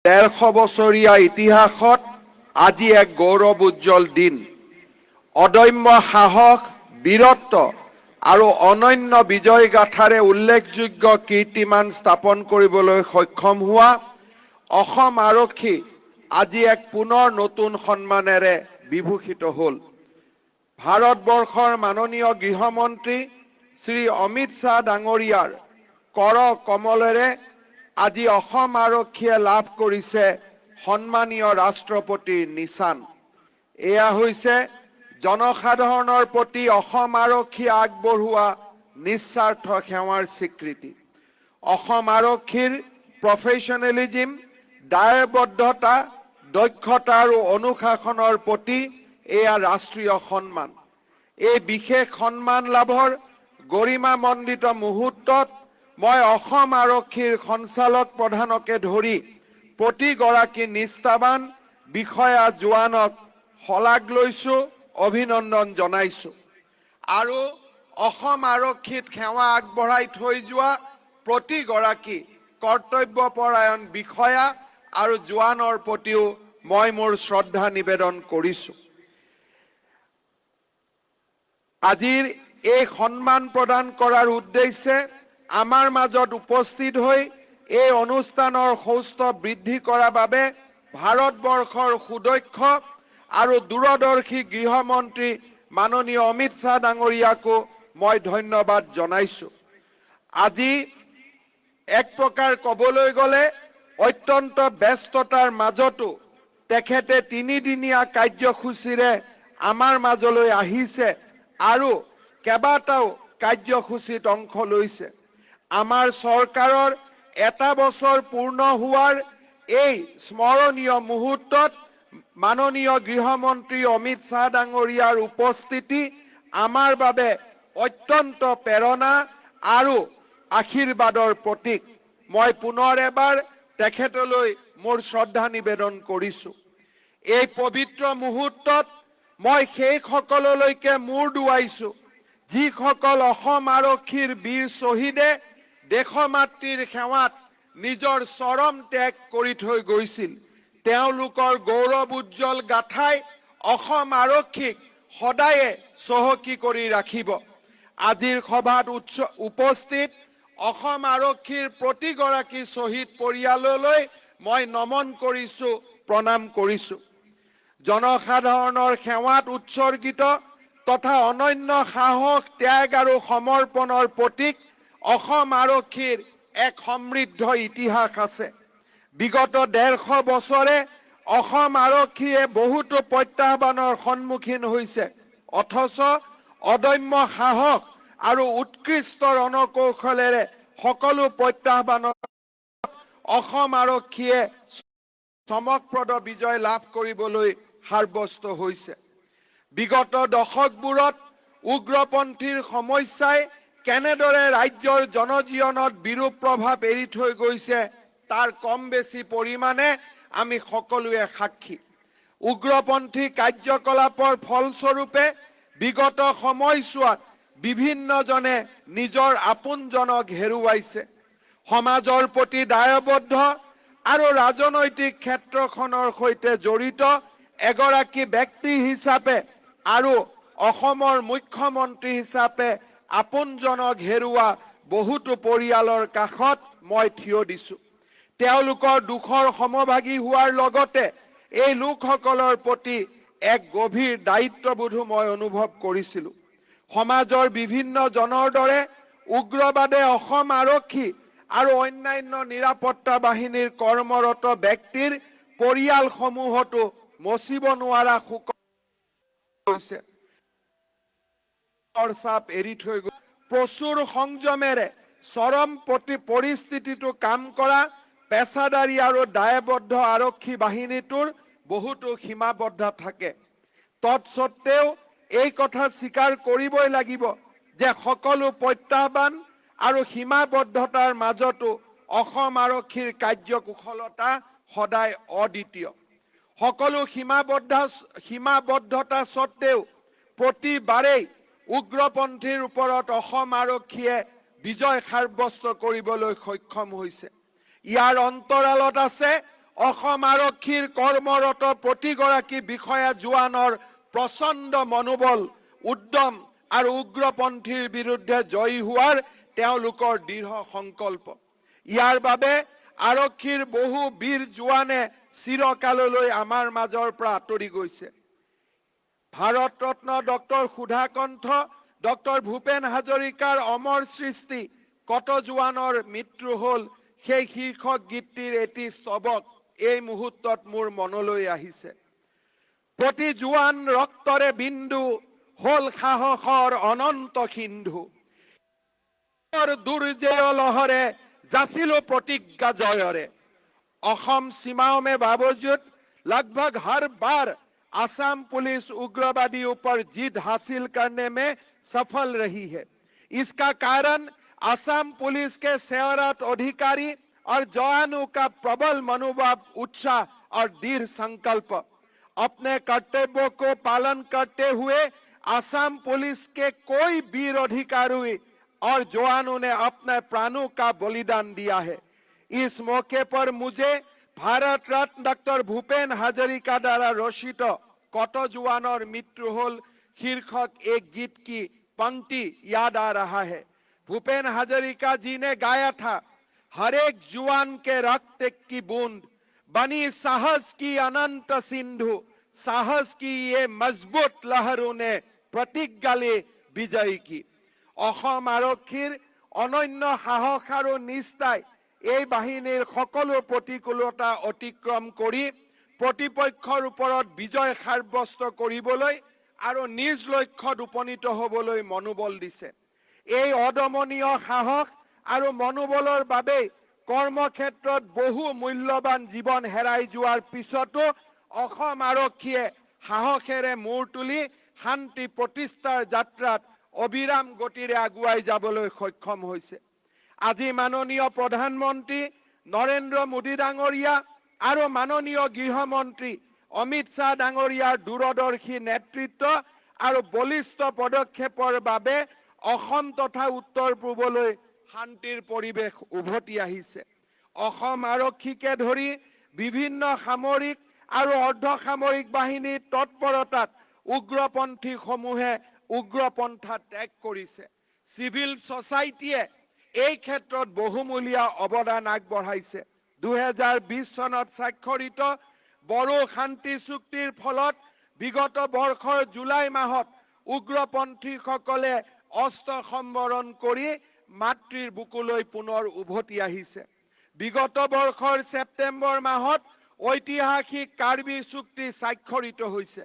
150 বছৰীয়া ইতিহাসত আজি এক গৌৰৱ উজ্জ্বল দিন। অদম্য সাহস, বীৰত্ব আৰু অনন্য বিজয় গাথাৰে উল্লেখযোগ্য কীৰ্তিমান স্থাপন কৰিবলৈ সক্ষম হোৱা অসম আৰক্ষী আজি এক পুনৰ নতুন সন্মানেৰে বিভূষিত হ'ল। ভাৰতবৰ্ষৰ মাননীয় গৃহমন্ত্ৰী শ্ৰী অমিত শ্বাহ ডাঙৰীয়াৰ কৰ কমলেৰে আজি অসম আৰক্ষীয়ে লাভ কৰিছে সন্মানীয় ৰাষ্ট্ৰপতিৰ নিচান। এয়া হৈছে জনসাধাৰণৰ প্ৰতি অসম আৰক্ষীয়ে আগবঢ়োৱা নিস্বাৰ্থ সেৱাৰ স্বীকৃতি। অসম আৰক্ষীৰ প্ৰফেশ্যনেলিজিম, দায়বদ্ধতা, দক্ষতা আৰু অনুশাসনৰ প্ৰতি এয়া ৰাষ্ট্ৰীয় সন্মান। এই বিশেষ সন্মান লাভৰ গৰিমামণ্ডিত মুহূৰ্তত মই অসম আৰক্ষীৰ সঞ্চালক প্ৰধানকে ধৰি প্ৰতিগৰাকী নিষ্ঠাবান বিষয়া জোৱানক শলাগ লৈছো, অভিনন্দন জনাইছো। আৰু অসম আৰক্ষীত সেৱা আগবঢ়াই থৈ যোৱা প্ৰতিগৰাকী কৰ্তব্যপৰায়ণ বিষয়া আৰু জোৱানৰ প্ৰতিও মই মোৰ শ্ৰদ্ধা নিবেদন কৰিছো। আজিৰ এই সন্মান প্ৰদান কৰাৰ উদ্দেশ্যে আমাৰ মাজত উপস্থিত হৈ এই অনুষ্ঠানৰ সৌষ্ঠৱ বৃদ্ধি কৰাৰ বাবে ভাৰতবৰ্ষৰ সুদক্ষ আৰু দূৰদৰ্শী গৃহমন্ত্ৰী মাননীয় অমিত শ্বাহ ডাঙৰীয়াকো মই ধন্যবাদ জনাইছো। আজি এক প্ৰকাৰ ক'বলৈ গ'লে অত্যন্ত ব্যস্ততাৰ মাজতো তেখেতে 3 দিনীয়া কাৰ্যসূচীৰে আমাৰ মাজলৈ আহিছে আৰু কেইবাটাও কাৰ্যসূচীত অংশ লৈছে। আমাৰ চৰকাৰৰ 1 বছৰ পূৰ্ণ হোৱাৰ এই স্মৰণীয় মুহূৰ্তত মাননীয় গৃহমন্ত্ৰী অমিত শ্বাহ ডাঙৰীয়াৰ উপস্থিতি আমাৰ বাবে অত্যন্ত প্ৰেৰণা আৰু আশীৰ্বাদৰ প্ৰতীক। মই পুনৰ এবাৰ তেখেতলৈ মোৰ শ্ৰদ্ধা নিবেদন কৰিছো। এই পবিত্ৰ মুহূৰ্তত মই সেই সকললৈকে মূৰ দুৱাইছো যিসকল অসম আৰক্ষীৰ বীৰ শ্বহীদে দেশমাতৃৰ সেৱাত নিজৰ চৰম ত্যাগ কৰি থৈ গৈছিল। তেওঁলোকৰ গৌৰৱ উজ্জ্বল গাথাই অসম আৰক্ষীক সদায়ে চহকী কৰি ৰাখিব। আজিৰ সভাত উপস্থিত অসম আৰক্ষীৰ প্ৰতিগৰাকী শ্বহীদ পৰিয়াললৈ মই নমন কৰিছো, প্ৰণাম কৰিছো। জনসাধাৰণৰ সেৱাত উৎসৰ্গিত তথা অনন্য সাহস, ত্যাগ আৰু সমৰ্পণৰ প্ৰতীক অসম আৰক্ষীৰ এক সমৃদ্ধ ইতিহাস আছে। বিগত 150 বছৰে অসম আৰক্ষীয়ে বহুতো প্ৰত্যাহ্বানৰ সন্মুখীন হৈছে, অথচ অদম্য সাহস আৰু উৎকৃষ্ট ৰণকৌশলেৰে সকলো প্ৰত্যাহ্বানৰ অসম আৰক্ষীয়ে চমকপ্ৰদ বিজয় লাভ কৰিবলৈ সাব্যস্ত হৈছে। বিগত দশকবোৰত উগ্ৰপন্থীৰ সমস্যাই কেনেদৰে ৰাজ্যৰ জনজীৱনত বিৰূপ প্ৰভাৱ এৰি থৈ গৈছে তাৰ কম বেছি পৰিমাণে আমি সকলোৱে সাক্ষী। উগ্ৰপন্থী কাৰ্যকলাপৰ ফলস্বৰূপে বিগত সময়ছোৱাত বিভিন্নজনে নিজৰ আপোনজনক হেৰুৱাইছে। সমাজৰ প্ৰতি দায়বদ্ধ আৰু ৰাজনৈতিক ক্ষেত্ৰখনৰ সৈতে জড়িত এগৰাকী ব্যক্তি হিচাপে আৰু অসমৰ মুখ্যমন্ত্ৰী হিচাপে আপোনজনক হেৰুৱা বহুতো পৰিয়ালৰ কাষত মই থিয় দিছো। তেওঁলোকৰ দুখৰ সমভাগী হোৱাৰ লগতে এই লোকসকলৰ প্ৰতি এক গভীৰ দায়িত্ববোধো মই অনুভৱ কৰিছিলো। সমাজৰ বিভিন্ন জনৰ দৰে উগ্ৰবাদে অসম আৰক্ষী আৰু অন্যান্য নিৰাপত্তা বাহিনীৰ কৰ্মৰত ব্যক্তিৰ পৰিয়ালসমূহতো মচিব নোৱাৰা শোক হৈছে। চাপ এৰি থৈ গৈ প্ৰচুৰ সংযমেৰে চৰম পৰিস্থিতিটো কাম কৰা পেছাদাৰী আৰু দায়বদ্ধ আৰক্ষী বাহিনীটোৰ বহুতো সীমাবদ্ধ থাকে। তৎসত্ত্বেও এই কথা স্বীকাৰ কৰিবই লাগিব যে সকলো প্ৰত্যাহ্বান আৰু সীমাবদ্ধতাৰ মাজতো অসম আৰক্ষীৰ কাৰ্যকুশলতা সদায় অদ্বিতীয়। সকলো সীমাবদ্ধতা সত্ত্বেও প্ৰতিবাৰেই উগ্ৰপন্থীৰ ওপৰত অসম আৰক্ষীয়ে বিজয় সাব্যস্ত কৰিবলৈ সক্ষম হৈছে। ইয়াৰ অন্তৰালত আছে অসম আৰক্ষীৰ কৰ্মৰত প্ৰতিগৰাকী বিষয়া জোৱানৰ প্ৰচণ্ড মনোবল উদ্যম আৰু উগ্ৰপন্থীৰ বিৰুদ্ধে জয়ী হোৱাৰ তেওঁলোকৰ দৃঢ় সংকল্প। ইয়াৰ বাবে আৰক্ষীৰ বহু বীৰ জোৱানে চিৰকাললৈ আমাৰ মাজৰ পৰা আঁতৰি গৈছে। ভাৰত ৰত্ন ডক্টৰ সুধাকণ্ঠ ডক্টৰ ভূপেন হাজৰিকাৰ অমৰ সৃষ্টি কত জোৱানৰ মৃত্যু হল সেই শীৰ্ষক গীতটিৰ এটি স্তবক এই মুহূৰ্তত মোৰ মনলৈ আহিছে। প্ৰতি জোৱান ৰক্তৰে বিন্দু হল সাহসৰ অনন্ত সিন্ধু, দুৰ্জয় লহৰে जासिलो प्रतिज्ञा जयरे। असम सीमाओं में बावजूद लगभग हर बार असम पुलिस उग्रवादी ऊपर जीत हासिल करने में सफल रही है। इसका कारण असम पुलिस के सेवारत अधिकारी और जवानों का प्रबल मनोभाव, उत्साह और दृढ़ संकल्प। अपने कर्तव्यों को पालन करते हुए असम पुलिस के कोई वीर अधिकारी और जवानों ने अपने प्राणों का बलिदान दिया है। इस मौके पर मुझे भारत रत्न डॉक्टर भूपेन हाजरिका द्वारा रचित कत जवानर मृत्यु होल शीर्षक एक गीत की पंक्ति याद आ रहा है। भूपेन हाजरिका जी ने गाया था, हर एक जवान के रक्त की बूंद बनी साहस की अनंत सिंधु, साहस की ये मजबूत लहरों ने प्रतिज्ञा ले विजयी की। অসম আৰক্ষীৰ অনন্য সাহস আৰু নিষ্ঠাই এই বাহিনীৰ সকলো প্ৰতিকূলতা অতিক্ৰম কৰি প্ৰতিপক্ষৰ ওপৰত বিজয় সাব্যস্ত কৰিবলৈ আৰু নিজ লক্ষ্যত উপনীত হ'বলৈ মনোবল দিছে। এই অদমনীয় সাহস আৰু মনোবলৰ বাবে কৰ্মক্ষেত্ৰত বহু মূল্যৱান জীৱন হেৰাই যোৱাৰ পিছতো অসম আৰক্ষীয়ে সাহসেৰে মূৰ তুলি শান্তি প্ৰতিষ্ঠাৰ যাত্ৰাত অবিৰাম গতিৰে আগুৱাই যাবলৈ সক্ষম হৈছে। আজি মাননীয় প্ৰধানমন্ত্ৰী নৰেন্দ্ৰ মোদী ডাঙৰীয়া আৰু মাননীয় গৃহমন্ত্ৰী অমিত শ্বাহ ডাঙৰীয়াৰ দূৰদৰ্শী নেতৃত্ব আৰু বলিষ্ঠ পদক্ষেপৰ বাবে অসম তথা উত্তৰ পূবলৈ শান্তিৰ পৰিৱেশ উভতি আহিছে। অসম আৰক্ষীকে ধৰি বিভিন্ন সামৰিক আৰু অৰ্ধসামৰিক বাহিনীৰ তৎপৰতাত উগ্ৰপন্থী সমূহে উগ্ৰপন্থা ত্যাগ কৰিছে। সিভিল সোসাইটিয়ে এই ক্ষেত্ৰত বহুমূলীয়া অৱদান আগবঢ়াইছে। 2020 চনত স্বাক্ষৰিত বড়ো শান্তি চুক্তিৰ ফলত বিগত বৰ্ষৰ জুলাই মাহত উগ্ৰপন্থীসকলে অস্ত্ৰ সম্বৰণ কৰি মাতৃৰ বুকুলৈ পুনৰ উভতি আহিছে। বিগত বৰ্ষৰ ছেপ্টেম্বৰ মাহত ঐতিহাসিক কাৰ্বি চুক্তি স্বাক্ষৰিত হৈছে।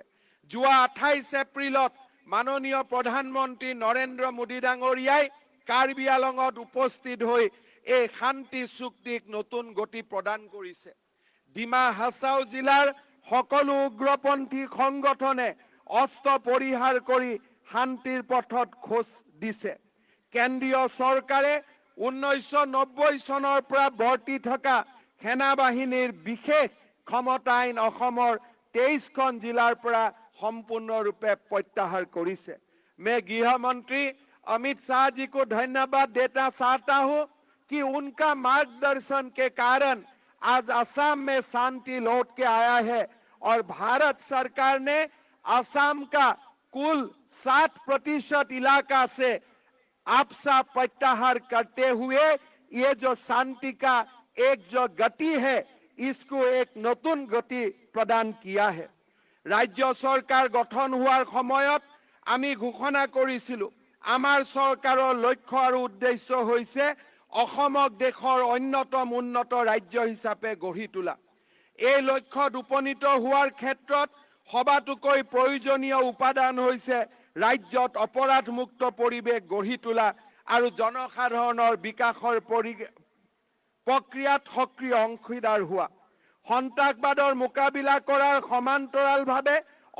যোৱা 28 এপ্ৰিলত মাননীয় প্ৰধানমন্ত্ৰী নৰেন্দ্ৰ মোদী ডাঙৰীয়াই কাৰ্বি আলঙত উপস্থিত হৈ এই শান্তি চুক্তিক নতুন গতি প্ৰদান কৰিছে। ডিমা হাছাও জিলাৰ সকলো উগ্ৰপন্থী সংগঠনে অস্ত্ৰ পৰিহাৰ কৰি শান্তিৰ পথত খোজ দিছে। কেন্দ্ৰীয় চৰকাৰে 1990 চনৰ পৰা বৰ্তি থকা সেনা বাহিনীৰ বিশেষ ক্ষমতা আইন অসমৰ 23খন জিলাৰ পৰা संपूर्ण प्रत्याहार करिसे। मैं गृह मंत्री अमित शाह जी को धन्यवाद देना चाहता हूं कि उनका मार्गदर्शन के कारण आज असम में शांति लौट के आया है और भारत सरकार ने असम का कुल 60% इलाका से आपसा प्रत्याहार करते हुए ये जो शांति का एक जो गति है इसको एक नतून गति प्रदान किया है। राज्य सरकार गठन होवार সময়ত আমি ঘোষণা কৰিছিলো আমাৰ চৰকাৰৰ লক্ষ্য আৰু উদ্দেশ্য হৈছে অসমক দেশৰ অন্যতম উন্নত ৰাজ্য হিচাপে গঢ়ি তোলা। এই লক্ষ্যত উপনীত হোৱাৰ ক্ষেত্ৰত সবাতোকৈ প্ৰয়োজনীয় উপাদান হৈছে ৰাজ্যত অপৰাধমুক্ত পৰিৱেশ গঢ়ি তোলা আৰু জনসাধাৰণৰ বিকাশৰ প্ৰক্ৰিয়াত সক্ৰিয় অংশীদাৰ হোৱা। সন্ত্ৰাসবাদৰ মোকাবিলা কৰাৰ সমান্তৰালভাৱে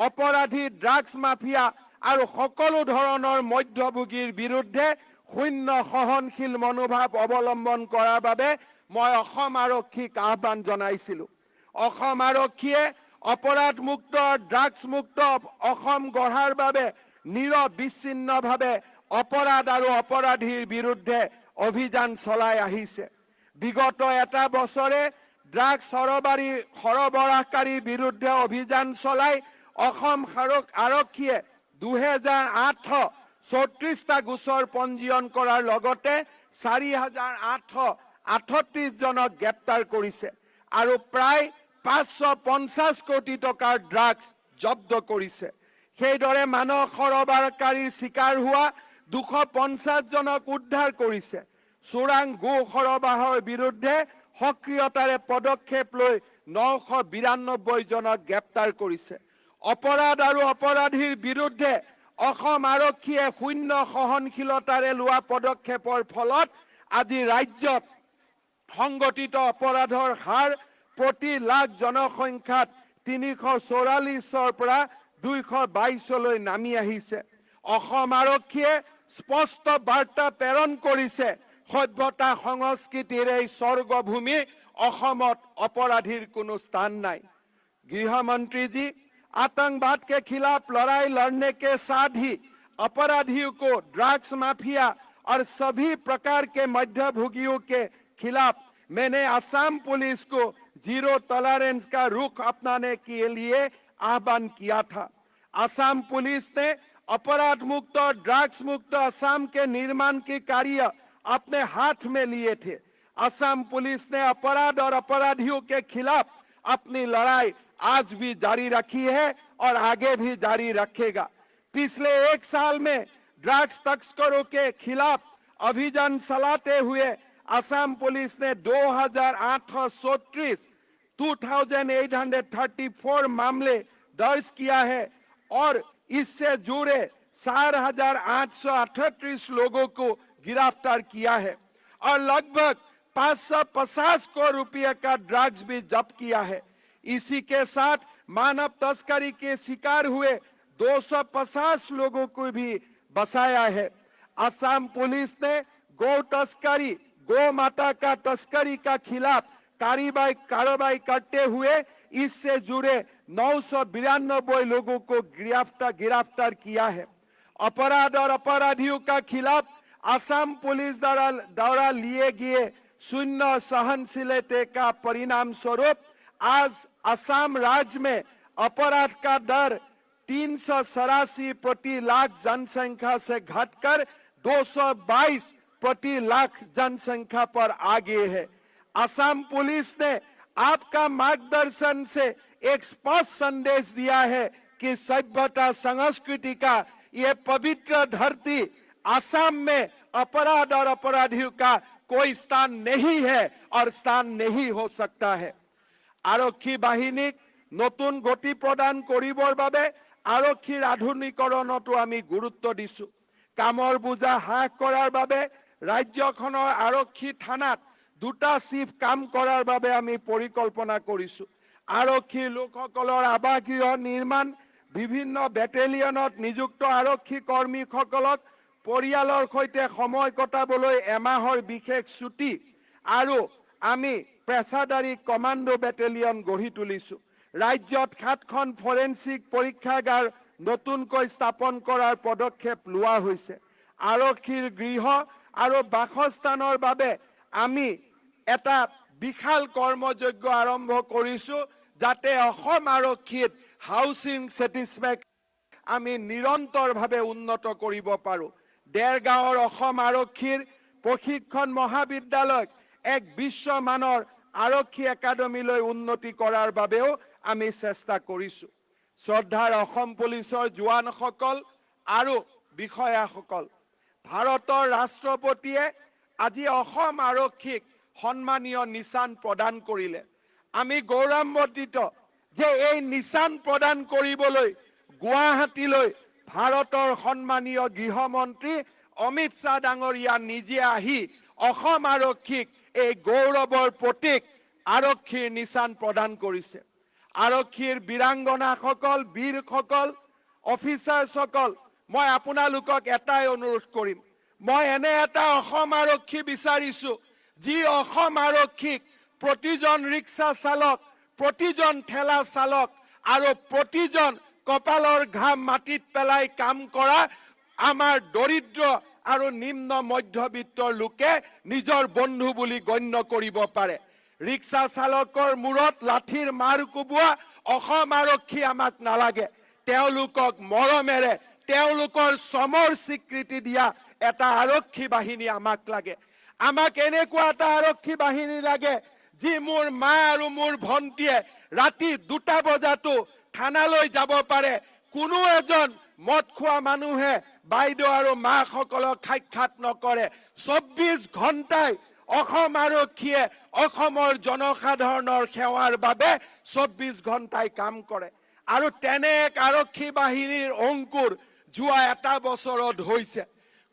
অপৰাধী ড্ৰাগছ মাফিয়া আৰু সকলো ধৰণৰ মধ্যভোগীৰ বিৰুদ্ধে শূন্য সহনশীল মনোভাৱ অৱলম্বন কৰাৰ বাবে মই অসম আৰক্ষীক আহ্বান জনাইছিলো। অসম আৰক্ষীয়ে অপৰাধমুক্ত ড্ৰাগছ মুক্ত অসম গঢ়াৰ বাবে নিৰবিচ্ছিন্নভাৱে অপৰাধ আৰু অপৰাধীৰ বিৰুদ্ধে অভিযান চলাই আহিছে। বিগত এটা বছৰে ড্ৰাগছ সৰবৰাহকাৰীৰ বিৰুদ্ধে অভিযান চলাই অসম আৰক্ষীয়ে ২,৮৩৪টা গোচৰ পঞ্জীয়ন কৰাৰ লগতে ৪,৮৩৮ জনক গ্ৰেপ্তাৰ কৰিছে আৰু প্ৰায় ৫৫০ কোটি টকাৰ ড্ৰাগছ জব্দ কৰিছে। সেইদৰে মানৱ সৰবৰাহকাৰীৰ চিকাৰ হোৱা ২৫০ জনক উদ্ধাৰ কৰিছে। চোৰাং গো সৰবৰাহৰ বিৰুদ্ধে সক্ৰিয়তাৰে পদক্ষেপ লৈ ৯৯২ জনক গ্ৰেপ্তাৰ কৰিছে। অপৰাধ আৰু অপৰাধীৰ বিৰুদ্ধে অসম আৰক্ষীয়ে শূন্য সহনশীলতাৰে লোৱা পদক্ষেপৰ ফলত আজি ৰাজ্যত সংগঠিত অপৰাধৰ হাৰ প্ৰতি লাখ জনসংখ্যাত ৩৪৪ৰ পৰা ২২২লৈ নামি আহিছে। অসম আৰক্ষীয়ে স্পষ্ট বাৰ্তা প্ৰেৰণ কৰিছে, সভ্যতা সংস্কৃতিৰ এই স্বৰ্গভূমি অসমত অপৰাধীৰ কোনো স্থান নাই। गृहमंत्री जी, आतंकवाद के खिलाफ लड़ाई लड़ने के साथ ही अपराधियों को, ड्रग्स माफिया और सभी प्रकार के मध्यभोगियों के खिलाफ मैंने असम पुलिस को जीरो टॉलरेंस का रुख अपनाने के लिए आह्वान किया था। असम पुलिस ने अपराध मुक्त और ड्रग्स मुक्त असम के निर्माण की कार्य अपने हाथ में लिए थे। असम पुलिस ने अपराध और अपराधियों के खिलाफ अपनी लड़ाई आज भी जारी रखी है और आगे भी जारी रखेगा। पिछले 1 साल में ड्रग्स तस्करों के खिलाफ अभियान चलाते हुए असम पुलिस ने 2834 मामले दर्ज किया है और इससे जुड़े 4,838 लोगों को गिरफ्तार किया है और लगभग 550 करोड़ रुपए का ड्रग्स भी जब्त किया है। इसी के साथ मानव तस्करी के शिकार हुए 250 लोगों को भी बचाया है। असम पुलिस ने गौ तस्करी, गौ माता का तस्करी का खिलाफ कार्रवाई करते हुए इससे जुड़े 992 लोगों को गिरफ्तार किया है। अपराध और अपराधियों का खिलाफ असम पुलिस द्वारा लिए गए शून्य सहनशीलता का परिणाम स्वरूप आज असम राज्य में अपराध का दर 387 प्रति लाख जनसंख्या से घटकर 222 प्रति लाख जनसंख्या पर आ गए है। असम पुलिस ने आपका मार्गदर्शन से एक स्पष्ट संदेश दिया है कि सभ्यता संस्कृति का ये पवित्र धरती असम में अपराध और अपराधियों का कोई स्थान नहीं है और स्थान नहीं हो सकता है। आरक्षी बाहिनीक नतुन गति प्रदान करिবৰ বাবে आरक्षीर आधुनिकरणतो आमी गुरुत्व दिसु। काমৰ बोझा হ্ৰাস কৰাৰ বাবে ৰাজ্যখনৰ आरक्षी थानात 2টা চিফ কাম কৰাৰ বাবে আমি পৰিকল্পনা কৰিছো। आरक्षी লোকসকলৰ আৱাসগৃহ নিৰ্মাণ, বিভিন্ন বেটেলিয়নত নিযুক্ত आरक्षी কৰ্মীসকলক পৰিয়ালৰ সৈতে সময় কটাবলৈ এমাহৰ বিশেষ ছুটি আৰু আমি পেছাদাৰী কমাণ্ডো বেটেলিয়ন গঢ়ি তুলিছো। ৰাজ্যত 7খন ফৰেনচিক পৰীক্ষাগাৰ নতুনকৈ স্থাপন কৰাৰ পদক্ষেপ লোৱা হৈছে। আৰক্ষীৰ গৃহ আৰু বাসস্থানৰ বাবে আমি এটা বিশাল কৰ্মযজ্ঞ আৰম্ভ কৰিছো যাতে অসম আৰক্ষীৰ হাউচিং স্যাটিসফ্যাকশন আমি নিৰন্তৰভাৱে উন্নত কৰিব পাৰো। দেৰগাঁৱৰ অসম আৰক্ষীৰ প্ৰশিক্ষণ মহাবিদ্যালয় এক বিশ্বমানৰ আৰক্ষী একাডেমীলৈ উন্নতি কৰাৰ বাবেও আমি চেষ্টা কৰিছো। শ্ৰদ্ধাৰ অসম পুলিচৰ জোৱানসকল আৰু বিষয়াসকল, ভাৰতৰ ৰাষ্ট্ৰপতিয়ে আজি অসম আৰক্ষীক সন্মানীয় নিশান প্ৰদান কৰিলে। আমি গৌৰৱান্বিত যে এই নিশান প্ৰদান কৰিবলৈ গুৱাহাটীলৈ ভাৰতৰ সন্মানীয় গৃহমন্ত্ৰী অমিত শ্বাহ ডাঙৰীয়া নিজে আহি অসম আৰক্ষীক এই গৌৰৱৰ প্ৰতীক আৰক্ষীৰ নিশান প্ৰদান কৰিছে। আৰক্ষীৰ বীৰাংগনাসকল, বীৰসকল, অফিচাৰসকল, মই আপোনালোকক এটাই অনুৰোধ কৰিম, মই এনে এটা অসম আৰক্ষী বিচাৰিছো যি অসম আৰক্ষীক প্ৰতিজন ৰিক্সা চালক, প্ৰতিজন ঠেলা চালক আৰু প্ৰতিজন কপালৰ ঘাম মাটিত পেলাই কাম কৰা আমাৰ দৰিদ্ৰ আৰু নিম্ন মধ্যবিত্তৰ লোকে নিজৰ বন্ধু বুলি গণ্য কৰিব পাৰে। ৰিক্সা চালকৰ মূৰত লাঠিৰ মাৰ কোবোৱা অসম আৰক্ষী আমাক নালাগে। তেওঁলোকক মৰমেৰে তেওঁলোকৰ শ্ৰমৰ স্বীকৃতি দিয়া এটা আৰক্ষী বাহিনী আমাক লাগে। আমাক এনেকুৱা এটা আৰক্ষী বাহিনী লাগে যি মোৰ মা আৰু মোৰ ভণ্টিয়ে ৰাতি 2টা বজাতো থানালৈ যাব পাৰে। কোনো এজন মদ খোৱা মানুহে বাইদেউ আৰু মাসকলক সাক্ষাৎ নকৰে। 24 ঘণ্টাই অসম আৰক্ষীয়ে অসমৰ জনসাধাৰণৰ সেৱাৰ বাবে 24 ঘণ্টাই কাম কৰে। আৰু তেনে এক আৰক্ষী বাহিনীৰ অংকুৰ যোৱা এটা বছৰত হৈছে।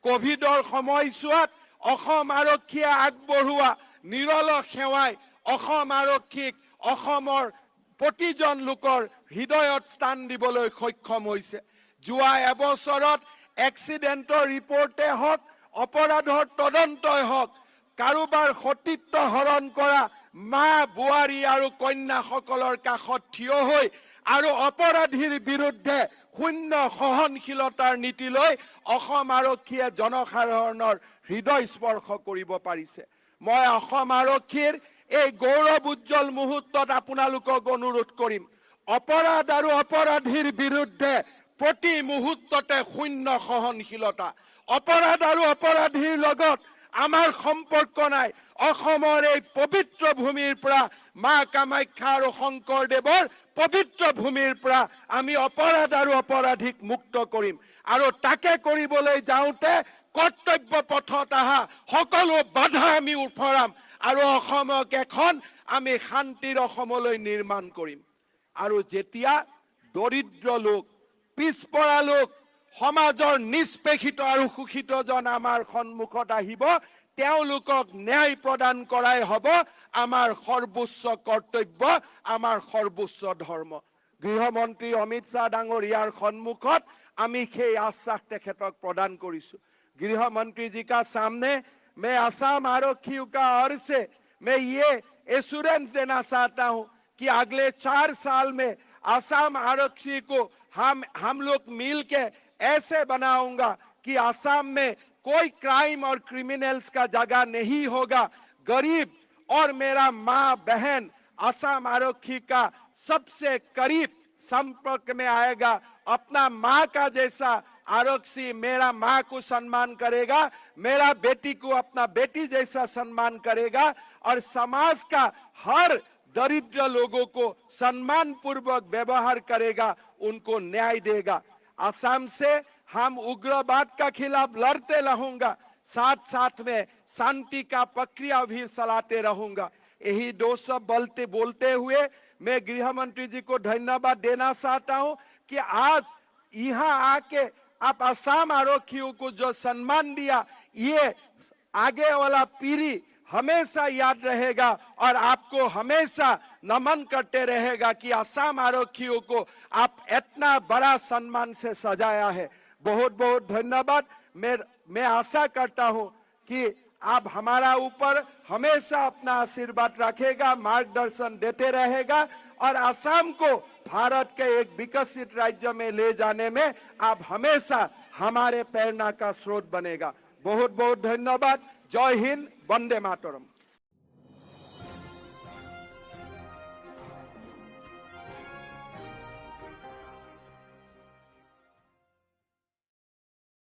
কোভিডৰ সময়ছোৱাত অসম আৰক্ষীয়ে আগবঢ়োৱা নিৰলস সেৱাই অসম আৰক্ষীক অসমৰ প্ৰতিজন লোকৰ হৃদয়ত স্থান দিবলৈ সক্ষম হৈছে। যোৱা এবছৰত এক্সিডেণ্টৰ ৰিপৰ্টে হওক, অপৰাধৰ তদন্তই হওক, কাৰোবাৰ সতীত্ব হৰণ কৰা মা, বোৱাৰী আৰু কন্যাসকলৰ কাষত থিয় হৈ আৰু অপৰাধীৰ বিৰুদ্ধে শূন্য সহনশীলতাৰ নীতি লৈ অসম আৰক্ষীয়ে জনসাধাৰণৰ হৃদয় স্পৰ্শ কৰিব পাৰিছে। মই অসম আৰক্ষীৰ এই গৌৰৱ উজ্জ্বল মুহূৰ্তত আপোনালোকক অনুৰোধ কৰিম, অপৰাধ আৰু অপৰাধীৰ বিৰুদ্ধে প্ৰতি মুহূৰ্ততে শূন্য সহনশীলতা। অপৰাধ আৰু অপৰাধীৰ লগত আমাৰ সম্পৰ্ক নাই। অসমৰ এই পবিত্ৰ ভূমিৰ পৰা মা কামাখ্যা আৰু শংকৰদেৱৰ পবিত্ৰ ভূমিৰ পৰা আমি অপৰাধ আৰু অপৰাধীক মুক্ত কৰিম। আৰু তাকে কৰিবলৈ যাওঁতে কৰ্তব্য পথত অহা সকলো বাধা আমি উফৰাম আৰু অসমক এখন আমি শান্তিৰ অসমলৈ নিৰ্মাণ কৰিম। আৰু যেতিয়া দৰিদ্ৰ লোক, পিছপৰা লোক, সমাজৰ নিষ্পেষিত আৰু শোষিতজন আমাৰ সন্মুখত আহিব, তেওঁলোকক ন্যায় প্ৰদান কৰাই হ'ব আমাৰ সৰ্বোচ্চ কৰ্তব্য, আমাৰ সৰ্বোচ্চ ধৰ্ম। গৃহমন্ত্ৰী অমিত শ্বাহ ডাঙৰীয়াৰ সন্মুখত আমি সেই আশ্বাস তেখেতক প্ৰদান কৰিছো। गृह मंत्री जी का सामने मैं असम आरक्षियों का ओर से मैं ये एश्योरेंस देना चाहता हूं कि अगले 4 साल में असम आरक्षी को हम लोग मिल के ऐसे बनाऊंगा कि असम में कोई क्राइम और क्रिमिनल्स का जगह नहीं होगा। गरीब और मेरा माँ बहन असम आरक्षी का सबसे करीब संपर्क में आएगा। अपना माँ का जैसा आरक्षी मेरा माँ को सम्मान करेगा, मेरा बेटी को अपना बेटी जैसा सम्मान करेगा और समाज का हर दरिद्र लोगों को सम्मान पूर्वक व्यवहार करेगा, उनको न्याय देगा। असम से हम उग्रवाद का खिलाफ लड़ते रहूंगा, साथ साथ में शांति का प्रक्रिया भी चलाते रहूंगा। यही 2 शब्द बोलते हुए मैं गृह मंत्री जी को धन्यवाद देना चाहता हूं कि आज यहाँ आके आप असम आरक्षियों को जो सम्मान दिया, ये आगे वाला पीढ़ी हमेशा याद रहेगा और आपको हमेशा नमन करते रहेगा कि असम आरक्षियों को आप इतना बड़ा सम्मान से सजाया है। बहुत बहुत धन्यवाद। मैं आशा करता हूं कि आप हमारा ऊपर हमेशा अपना आशीर्वाद रखेगा, मार्गदर्शन देते रहेगा और असम को भारत के एक विकसित राज्य में ले जाने में आप हमेशा हमारे प्रेरणा का स्रोत बनेगा। बहुत बहुत धन्यवाद। जय हिंद, वंदे मातरम।